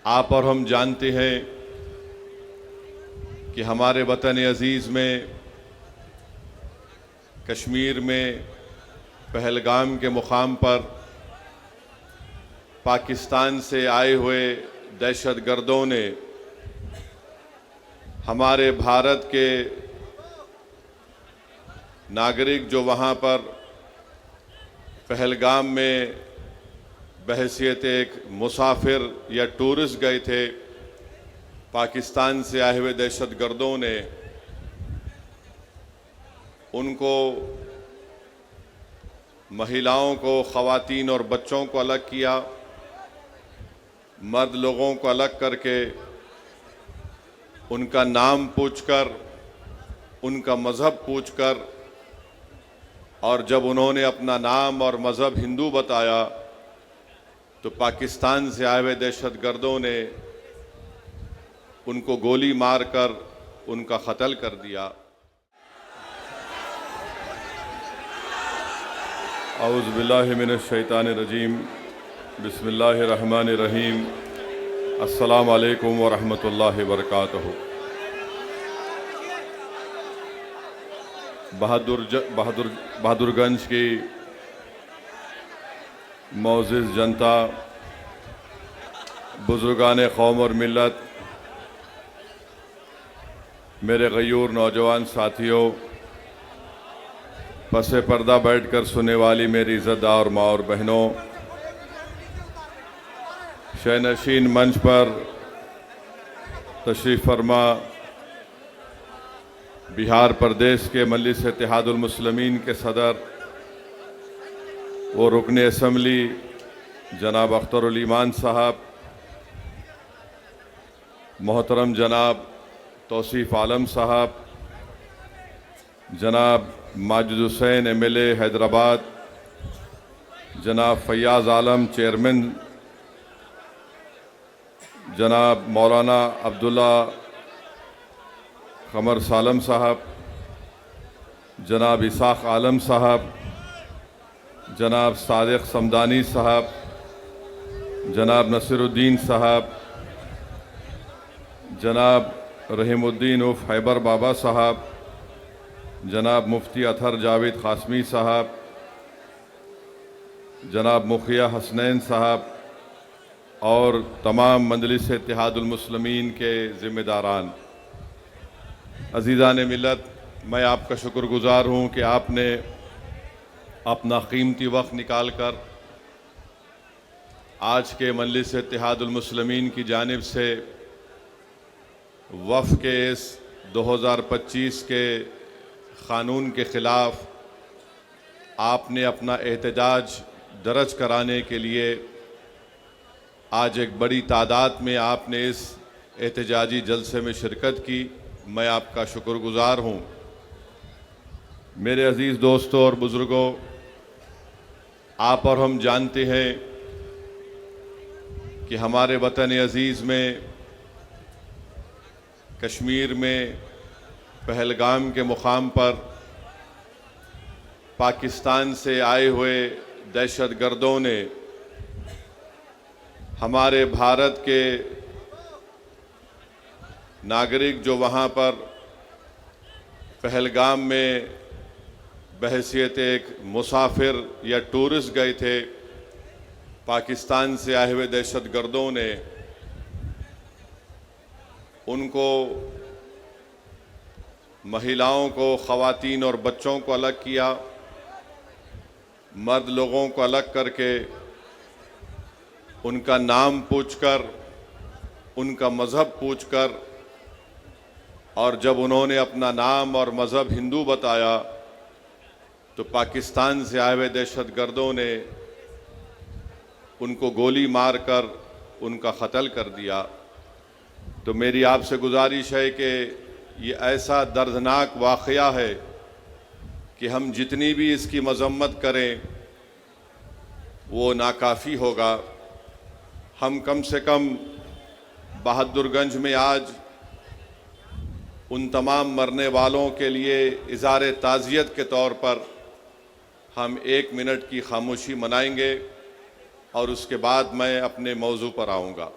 आप और हम जानते हैं कि हमारे वतन अज़ीज़ में कश्मीर में पहलगाम के मुकाम पर पाकिस्तान से आए हुए दहशतगर्दों ने हमारे भारत के नागरिक जो वहाँ पर पहलगाम में बहैसियत एक मुसाफिर या टूरिस्ट गए थे, पाकिस्तान से आए हुए दहशतगर्दों ने उनको, महिलाओं को, ख़वातीन और बच्चों को अलग किया, मर्द लोगों को अलग करके उनका नाम पूछकर, उनका मज़हब पूछकर, और जब उन्होंने अपना नाम और मज़हब हिंदू बताया तो पाकिस्तान से आए हुए दहशतगर्दों ने उनको गोली मारकर उनका क़त्ल कर दिया। औज़ु बिल्लाहि मिनश शैतानिर रजीम, बिस्मिल्लाहिर रहमानिर रहीम। अस्सलामु अलैकुम व रहमतुल्लाहि व बरकातहू। बहादुरगंज की मोअज़्ज़िज़ जनता, बुज़ुर्गान कौम और मिल्लत, मेरे गयूर नौजवान साथियों, पसे पर्दा बैठकर सुनने वाली मेरी इज़्ज़तदार माँ और बहनों, शहनशीन मंच पर तशरीफ़ फरमा बिहार प्रदेश के मजलिस इत्तेहादुल मुस्लिमीन के सदर वो रुकन असम्बली जनाब अख्तरुल ईमान साहब, मोहतरम जनाब तौसीफ़ आलम साहब, जनाब माजिद हुसैन MLA हैदराबाद, जनाब फ़याज़ आलम चेयरमैन, जनाब मौलाना अब्दुल्ला क़मर सालम साहब, जनाब इसाक़ आलम साहब, जनाब सादिक़ समदानी साहब, जनाब नसीरुद्दीन साहब, जनाब रहीमुद्दीन उफ़ हैबर बाबा साहब, जनाब मुफ्ती अतहर जावेद क़ासमी साहब, जनाब मुखिया हसनैन साहब और तमाम मजलिस इत्तेहादुल मुस्लिमीन के ज़िम्मेदारान, अज़ीज़ान मिल्लत, मैं आपका शुक्रगुज़ार हूँ कि आपने अपना कीमती वक्त निकाल कर आज के मजलिस इत्तेहादुल मुस्लिमीन की जानिब से वफ़ के इस 2025 के क़ानून के ख़िलाफ़ आपने अपना एहतजाज दर्ज कराने के लिए आज एक बड़ी तादाद में आपने इस एहतजाजी जलसे में शिरकत की। मैं आपका शुक्रगुज़ार हूँ। मेरे अज़ीज़ दोस्तों और बुज़ुर्गों, आप और हम जानते हैं कि हमारे वतन अज़ीज़ में कश्मीर में पहलगाम के मुकाम पर पाकिस्तान से आए हुए दहशतगर्दों ने हमारे भारत के नागरिक जो वहाँ पर पहलगाम में बहैसियत एक मुसाफिर या टूरिस्ट गए थे, पाकिस्तान से आए हुए दहशतगर्दों ने उनको, महिलाओं को, ख़वातीन और बच्चों को अलग किया, मर्द लोगों को अलग करके उनका नाम पूछकर, उनका मज़हब पूछकर, और जब उन्होंने अपना नाम और मज़हब हिंदू बताया तो पाकिस्तान से आए हुए दहशतगर्दों ने उनको गोली मारकर उनका क़त्ल कर दिया। तो मेरी आपसे गुजारिश है कि ये ऐसा दर्दनाक वाक़या है कि हम जितनी भी इसकी मज़म्मत करें वो नाकाफ़ी होगा। हम कम से कम बहादुरगंज में आज उन तमाम मरने वालों के लिए इज़हार ताज़ियत के तौर पर हम 1 मिनट की खामोशी मनाएंगे और उसके बाद मैं अपने मौजू पर आऊँगा।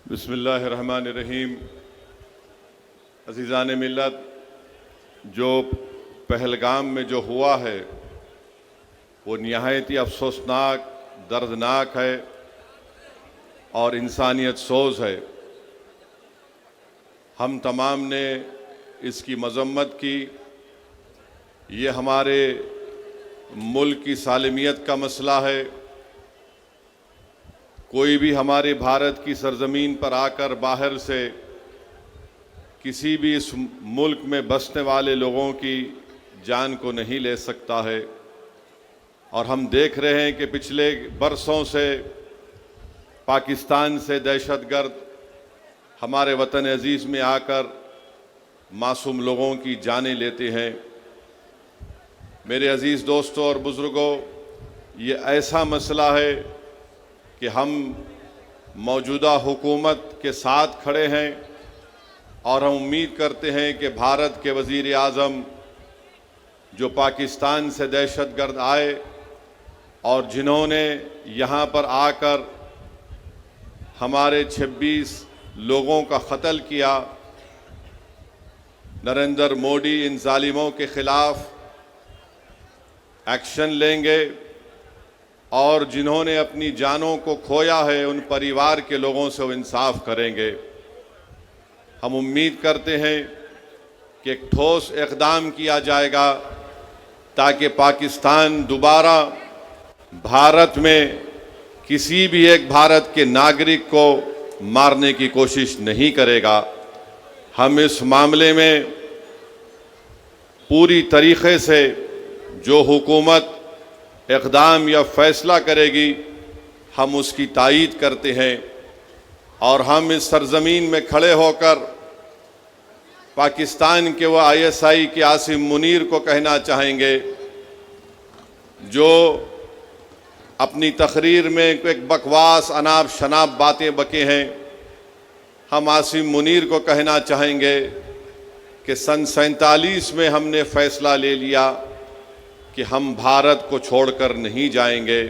बिस्मिल्लाहिर्रहमानिर्रहीम। अज़ीज़ान मिल्लत, जो पहलगाम में जो हुआ है वो निहायत ही अफसोसनाक, दर्दनाक है और इंसानियत सोज़ है। हम तमाम ने इसकी मज़म्मत की। ये हमारे मुल्क की सालिमियत का मसला है। कोई भी हमारे भारत की सरज़मीन पर आकर बाहर से किसी भी इस मुल्क में बसने वाले लोगों की जान को नहीं ले सकता है। और हम देख रहे हैं कि पिछले बरसों से पाकिस्तान से दहशतगर्द हमारे वतन अज़ीज़ में आकर मासूम लोगों की जानें लेते हैं। मेरे अज़ीज़ दोस्तों और बुज़ुर्गों, ये ऐसा मसला है कि हम मौजूदा हुकूमत के साथ खड़े हैं और हम उम्मीद करते हैं कि भारत के वज़ीर आज़म जो पाकिस्तान से दहशतगर्द आए और जिन्होंने यहाँ पर आकर हमारे 26 लोगों का कत्ल किया, नरेंद्र मोदी इन जालिमों के ख़िलाफ़ एक्शन लेंगे और जिन्होंने अपनी जानों को खोया है उन परिवार के लोगों से वो इंसाफ करेंगे। हम उम्मीद करते हैं कि एक ठोस इक़दाम किया जाएगा ताकि पाकिस्तान दोबारा भारत में किसी भी एक भारत के नागरिक को मारने की कोशिश नहीं करेगा। हम इस मामले में पूरी तरीक़े से जो हुकूमत इक़दाम या फ़ैसला करेगी हम उसकी तायीद करते हैं और हम इस सरज़मीन में खड़े होकर पाकिस्तान के वह ISI के आसिम मुनीर को कहना चाहेंगे जो अपनी तकरीर में एक बकवास अनाप शनाप बातें बके हैं। हम आसिम मुनीर को कहना चाहेंगे कि सन 47 में हमने फ़ैसला ले लिया कि हम भारत को छोड़कर नहीं जाएंगे।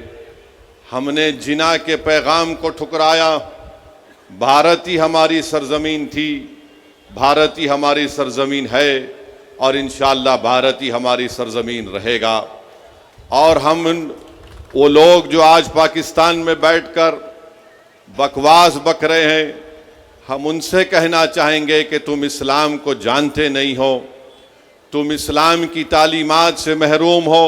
हमने जिना के पैगाम को ठुकराया। भारत ही हमारी सरज़मीन थी, भारत ही हमारी सरज़मीन है और इंशाअल्लाह भारत ही हमारी सरज़मीन रहेगा। और हम वो लोग जो आज पाकिस्तान में बैठकर बकवास बक रहे हैं, हम उनसे कहना चाहेंगे कि तुम इस्लाम को जानते नहीं हो, तुम इस्लाम की तालीमात से महरूम हो,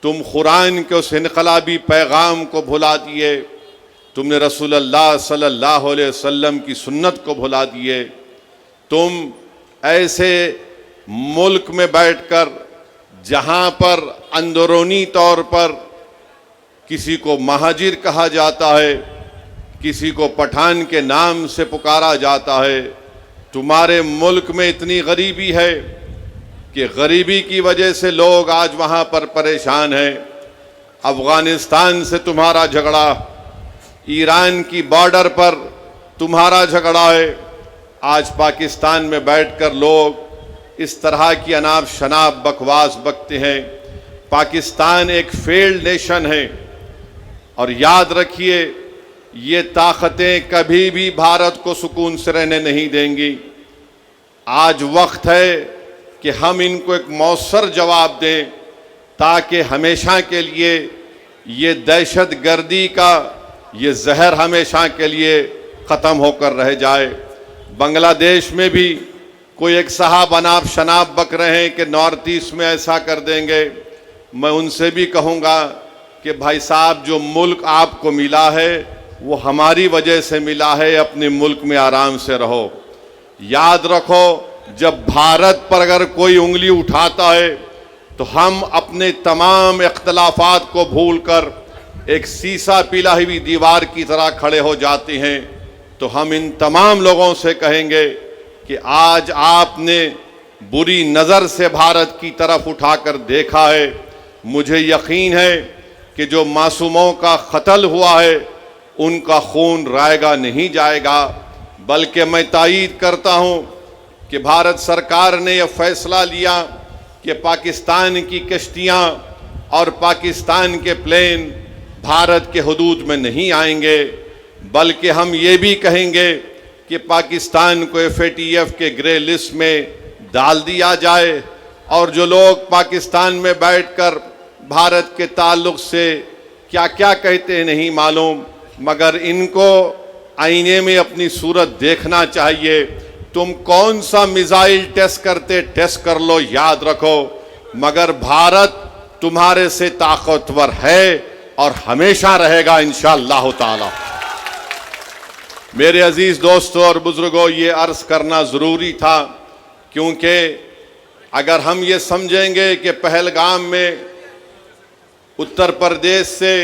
तुम कुरान के उस इनकलाबी पैगाम को भुला दिए, तुमने रसूलुल्लाह सल्लल्लाहु अलैहि वसल्लम की सुन्नत को भुला दिए। तुम ऐसे मुल्क में बैठकर जहाँ पर अंदरूनी तौर पर किसी को महाजिर कहा जाता है, किसी को पठान के नाम से पुकारा जाता है, तुम्हारे मुल्क में इतनी गरीबी है कि गरीबी की वजह से लोग आज वहाँ पर परेशान हैं। अफ़गानिस्तान से तुम्हारा झगड़ा, ईरान की बॉर्डर पर तुम्हारा झगड़ा है। आज पाकिस्तान में बैठकर लोग इस तरह की अनाप शनाप बकवास बकते हैं। पाकिस्तान एक फेल्ड नेशन है और याद रखिए ये ताकतें कभी भी भारत को सुकून से रहने नहीं देंगी। आज वक्त है कि हम इनको एक मौसर जवाब दें ताकि हमेशा के लिए ये दहशत गर्दी का ये जहर हमेशा के लिए ख़त्म होकर रह जाए। बांग्लादेश में भी कोई एक साहब अनाप शनाप बक रहे हैं कि नॉर्थ ईस्ट में ऐसा कर देंगे। मैं उनसे भी कहूँगा कि भाई साहब, जो मुल्क आपको मिला है वो हमारी वजह से मिला है, अपने मुल्क में आराम से रहो। याद रखो, जब भारत पर अगर कोई उंगली उठाता है तो हम अपने तमाम इख्तलाफात को भूलकर एक सीसा पिला हुई दीवार की तरह खड़े हो जाते हैं। तो हम इन तमाम लोगों से कहेंगे कि आज आपने बुरी नज़र से भारत की तरफ उठाकर देखा है। मुझे यकीन है कि जो मासूमों का कत्ल हुआ है उनका खून रायगा नहीं जाएगा। बल्कि मैं तायीद करता हूँ कि भारत सरकार ने यह फैसला लिया कि पाकिस्तान की कश्तियाँ और पाकिस्तान के प्लेन भारत के हदूद में नहीं आएंगे। बल्कि हम ये भी कहेंगे कि पाकिस्तान को FATF के ग्रे लिस्ट में डाल दिया जाए और जो लोग पाकिस्तान में बैठकर भारत के ताल्लुक से क्या क्या कहते हैं नहीं मालूम, मगर इनको आईने में अपनी सूरत देखना चाहिए। तुम कौन सा मिसाइल टेस्ट करते टेस्ट कर लो, याद रखो, मगर भारत तुम्हारे से ताकतवर है और हमेशा रहेगा इंशाअल्लाह ताला। मेरे अजीज दोस्तों और बुजुर्गों, ये अर्ज करना जरूरी था, क्योंकि अगर हम ये समझेंगे कि पहलगाम में उत्तर प्रदेश से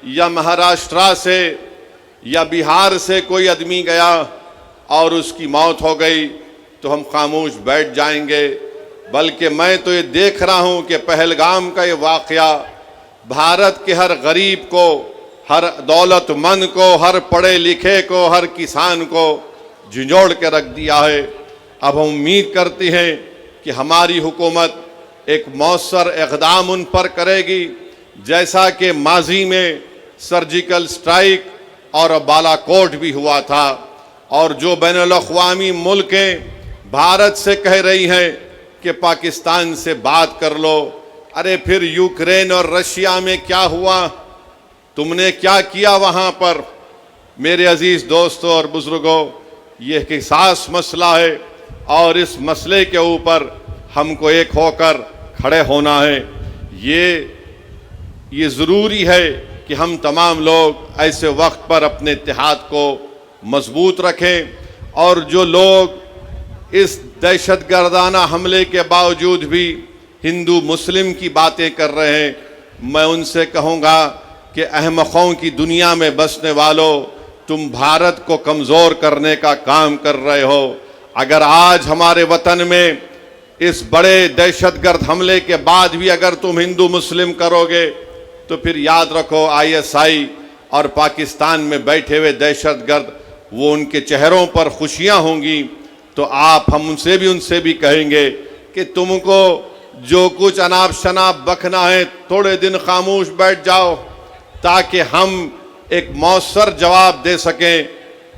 या महाराष्ट्र से या बिहार से कोई आदमी गया और उसकी मौत हो गई तो हम खामोश बैठ जाएंगे, बल्कि मैं तो ये देख रहा हूँ कि पहलगाम का ये वाक़या भारत के हर गरीब को, हर दौलतमंद को, हर पढ़े लिखे को, हर किसान को झंझोड़ के रख दिया है। अब हम उम्मीद करते हैं कि हमारी हुकूमत एक मौसर इक़दाम उन पर करेगी, जैसा कि माजी में सर्जिकल स्ट्राइक और बालाकोट भी हुआ था, और जो बैनुल-अक़वामी मुल्कें भारत से कह रही हैं कि पाकिस्तान से बात कर लो। अरे फिर यूक्रेन और रशिया में क्या हुआ, तुमने क्या किया वहाँ पर? मेरे अजीज़ दोस्तों और बुज़ुर्गों, ये एक हिसास मसला है और इस मसले के ऊपर हमको एक होकर खड़े होना है। ये ज़रूरी है कि हम तमाम लोग ऐसे वक्त पर अपने इत्तेहाद को मजबूत रखें, और जो लोग इस दहशतगर्दाना हमले के बावजूद भी हिंदू मुस्लिम की बातें कर रहे हैं, मैं उनसे कहूँगा कि अहमकों की दुनिया में बसने वालों, तुम भारत को कमज़ोर करने का काम कर रहे हो। अगर आज हमारे वतन में इस बड़े दहशतगर्द हमले के बाद भी अगर तुम हिंदू मुस्लिम करोगे तो फिर याद रखो ISI और पाकिस्तान में बैठे हुए दहशतगर्द, वो उनके चेहरों पर खुशियां होंगी। तो हम उनसे भी कहेंगे कि तुमको जो कुछ अनाप शनाप बकना है, थोड़े दिन खामोश बैठ जाओ, ताकि हम एक मौसर जवाब दे सकें,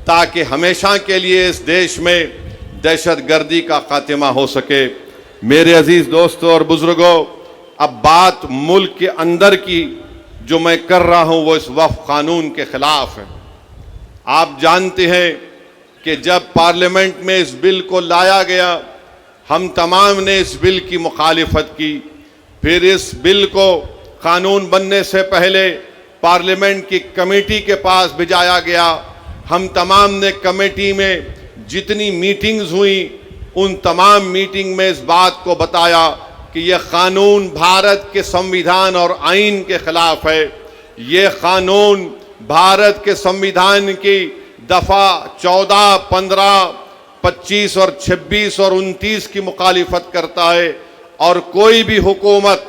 ताकि हमेशा के लिए इस देश में दहशतगर्दी का खात्मा हो सके। मेरे अजीज दोस्तों और बुजुर्गों, अब बात मुल्क के अंदर की जो मैं कर रहा हूं वो इस वक्फ कानून के खिलाफ है। आप जानते हैं कि जब पार्लियामेंट में इस बिल को लाया गया, हम तमाम ने इस बिल की मुखालिफत की। फिर इस बिल को कानून बनने से पहले पार्लियामेंट की कमेटी के पास भिजाया गया। हम तमाम ने कमेटी में जितनी मीटिंग्स हुई, उन तमाम मीटिंग में इस बात को बताया कि यह कानून भारत के संविधान और आइन के खिलाफ है। ये कानून भारत के संविधान की दफ़ा 14, 15, 25 और 26 और 29 की मुखालिफत करता है, और कोई भी हुकूमत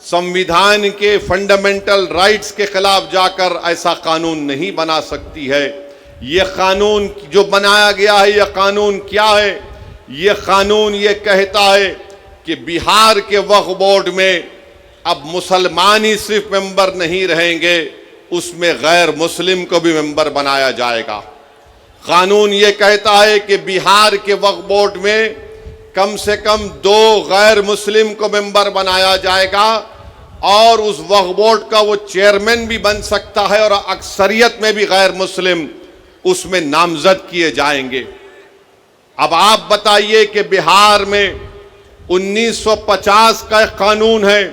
संविधान के फंडामेंटल राइट्स के खिलाफ जाकर ऐसा कानून नहीं बना सकती है। ये कानून जो बनाया गया है, यह कानून क्या है? ये कानून ये कहता है कि बिहार के वक्फ बोर्ड में अब मुसलमान ही सिर्फ मेंबर नहीं रहेंगे, उसमें गैर मुस्लिम को भी मेंबर बनाया जाएगा। कानून ये कहता है कि बिहार के वक्फ बोर्ड में कम से कम 2 गैर मुस्लिम को मेंबर बनाया जाएगा, और उस वक्फ बोर्ड का वो चेयरमैन भी बन सकता है, और अक्सरियत में भी गैर मुस्लिम उसमें नामजद किए जाएंगे। अब आप बताइए कि बिहार में 1950 का एक कानून है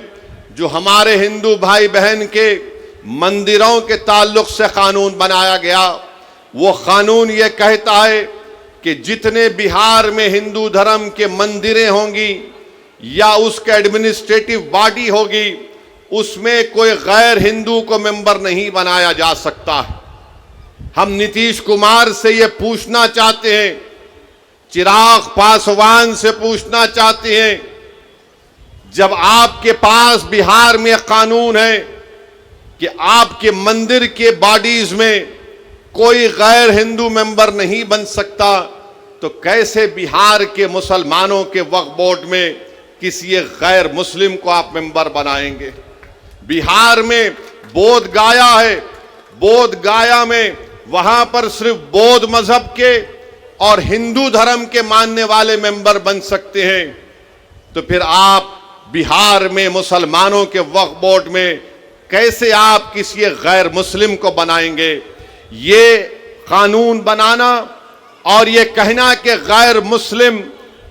जो हमारे हिंदू भाई बहन के मंदिरों के ताल्लुक से कानून बनाया गया। वो कानून ये कहता है कि जितने बिहार में हिंदू धर्म के मंदिरें होंगी या उसके एडमिनिस्ट्रेटिव बॉडी होगी, उसमें कोई गैर हिंदू को मेंबर नहीं बनाया जा सकता। हम नीतीश कुमार से ये पूछना चाहते हैं, चिराग पासवान से पूछना चाहते हैं, जब आपके पास बिहार में कानून है कि आपके मंदिर के बॉडीज में कोई गैर हिंदू मेंबर नहीं बन सकता, तो कैसे बिहार के मुसलमानों के वक्फ बोर्ड में किसी गैर मुस्लिम को आप मेंबर बनाएंगे? बिहार में बोध गाया है, बोध गाया में वहां पर सिर्फ बौद्ध मजहब के और हिंदू धर्म के मानने वाले मेंबर बन सकते हैं, तो फिर आप बिहार में मुसलमानों के वक्फ बोर्ड में कैसे आप किसी गैर मुस्लिम को बनाएंगे? ये कानून बनाना और ये कहना कि गैर मुस्लिम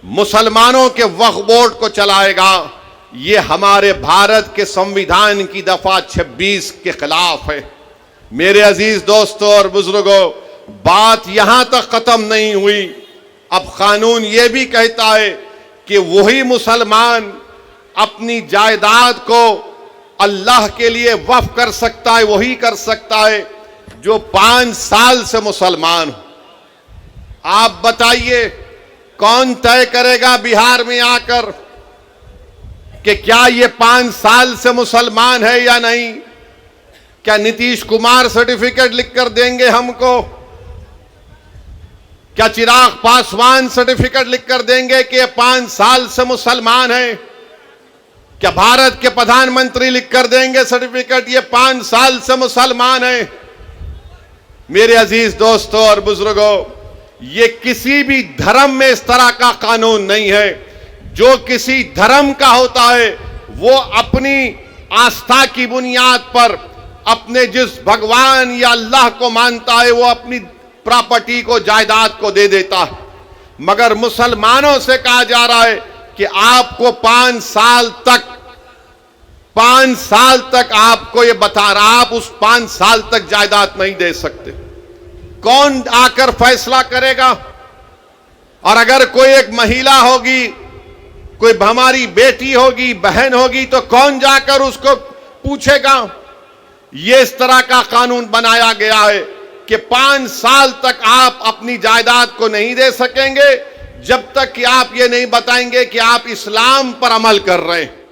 मुसलमानों के वक्फ बोर्ड को चलाएगा, ये हमारे भारत के संविधान की दफा 26 के खिलाफ है। मेरे अजीज दोस्तों और बुजुर्गों, बात यहां तक खत्म नहीं हुई। अब कानून ये भी कहता है कि वही मुसलमान अपनी जायदाद को अल्लाह के लिए वक्फ कर सकता है, वही कर सकता है जो 5 साल से मुसलमान हो। आप बताइए कौन तय करेगा बिहार में आकर कि क्या ये 5 साल से मुसलमान है या नहीं? क्या नीतीश कुमार सर्टिफिकेट लिखकर देंगे हमको? क्या चिराग पासवान सर्टिफिकेट लिखकर देंगे कि ये 5 साल से मुसलमान है? क्या भारत के प्रधानमंत्री लिखकर देंगे सर्टिफिकेट ये 5 साल से मुसलमान है? मेरे अजीज दोस्तों और बुजुर्गों, ये किसी भी धर्म में इस तरह का कानून नहीं है। जो किसी धर्म का होता है वो अपनी आस्था की बुनियाद पर अपने जिस भगवान या अल्लाह को मानता है वो अपनी प्रॉपर्टी को, जायदाद को दे देता है। मगर मुसलमानों से कहा जा रहा है कि आपको 5 साल तक आपको ये बता रहा, आप उस 5 साल तक जायदाद नहीं दे सकते। कौन आकर फैसला करेगा? और अगर कोई एक महिला होगी, कोई हमारी बेटी होगी, बहन होगी, तो कौन जाकर उसको पूछेगा? ये इस तरह का कानून बनाया गया है कि 5 साल तक आप अपनी जायदाद को नहीं दे सकेंगे जब तक कि आप ये नहीं बताएंगे कि आप इस्लाम पर अमल कर रहे हैं।